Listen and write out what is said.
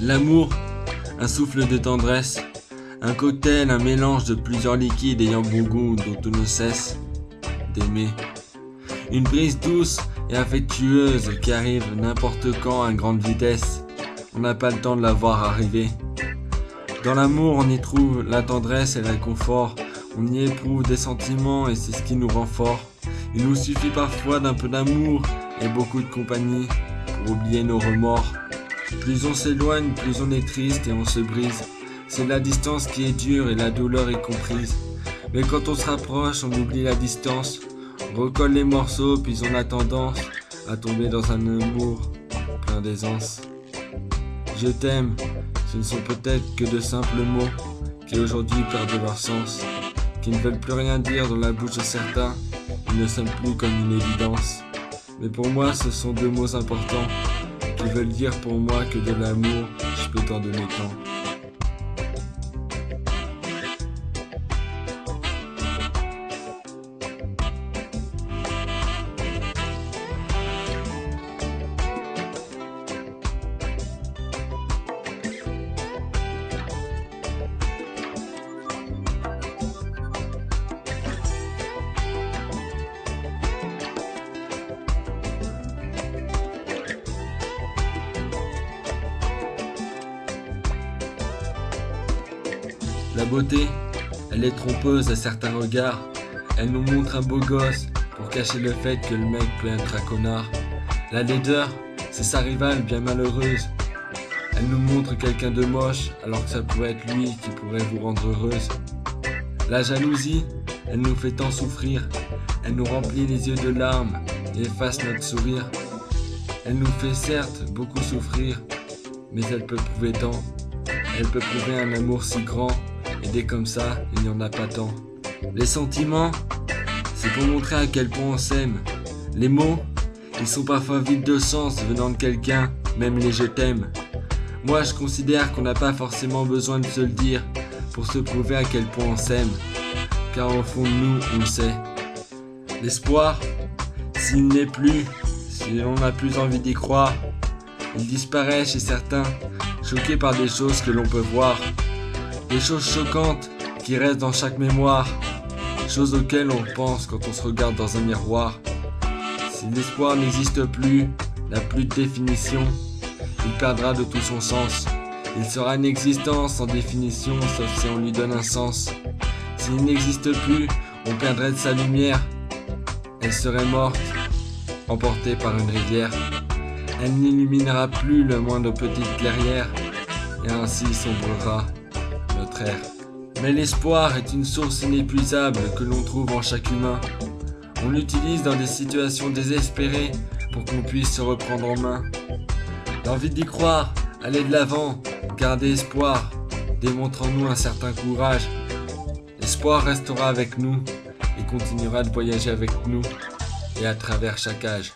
L'amour, un souffle de tendresse, un cocktail, un mélange de plusieurs liquides ayant bon goût dont on ne cesse d'aimer. Une brise douce et affectueuse qui arrive n'importe quand à grande vitesse. On n'a pas le temps de la voir arriver. Dans l'amour, on y trouve la tendresse et le réconfort. On y éprouve des sentiments et c'est ce qui nous rend forts. Il nous suffit parfois d'un peu d'amour et beaucoup de compagnie pour oublier nos remords. Plus on s'éloigne, plus on est triste et on se brise. C'est la distance qui est dure et la douleur est comprise. Mais quand on se rapproche, on oublie la distance. On recolle les morceaux, puis on a tendance à tomber dans un amour plein d'aisance. Je t'aime, ce ne sont peut-être que de simples mots qui aujourd'hui perdent leur sens, qui ne veulent plus rien dire dans la bouche de certains, ils ne sonnent plus comme une évidence. Mais pour moi ce sont deux mots importants, qui veulent dire pour moi que de l'amour, je peux t'en donner tant. La beauté, elle est trompeuse à certains regards. Elle nous montre un beau gosse pour cacher le fait que le mec peut être un connard. La laideur, c'est sa rivale bien malheureuse. Elle nous montre quelqu'un de moche alors que ça pourrait être lui qui pourrait vous rendre heureuse. La jalousie, elle nous fait tant souffrir. Elle nous remplit les yeux de larmes et efface notre sourire. Elle nous fait certes beaucoup souffrir, mais elle peut prouver tant. Elle peut prouver un amour si grand. Et dès comme ça, il n'y en a pas tant. Les sentiments, c'est pour montrer à quel point on s'aime. Les mots, ils sont parfois vides de sens venant de quelqu'un, même les je t'aime. Moi je considère qu'on n'a pas forcément besoin de se le dire pour se prouver à quel point on s'aime. Car au fond de nous, on le sait. L'espoir, s'il n'est plus, si on n'a plus envie d'y croire, il disparaît chez certains, choqués par des choses que l'on peut voir. Des choses choquantes qui restent dans chaque mémoire, choses auxquelles on pense quand on se regarde dans un miroir. Si l'espoir n'existe plus, n'a plus de définition, il perdra de tout son sens. Il sera inexistant sans définition, sauf si on lui donne un sens. S'il n'existe plus, on perdrait de sa lumière. Elle serait morte, emportée par une rivière. Elle n'illuminera plus le moindre petite clairière, et ainsi sombrera notre ère. Mais l'espoir est une source inépuisable que l'on trouve en chaque humain. On l'utilise dans des situations désespérées pour qu'on puisse se reprendre en main. L'envie d'y croire, aller de l'avant, garder espoir, démontre en nous un certain courage. L'espoir restera avec nous et continuera de voyager avec nous et à travers chaque âge.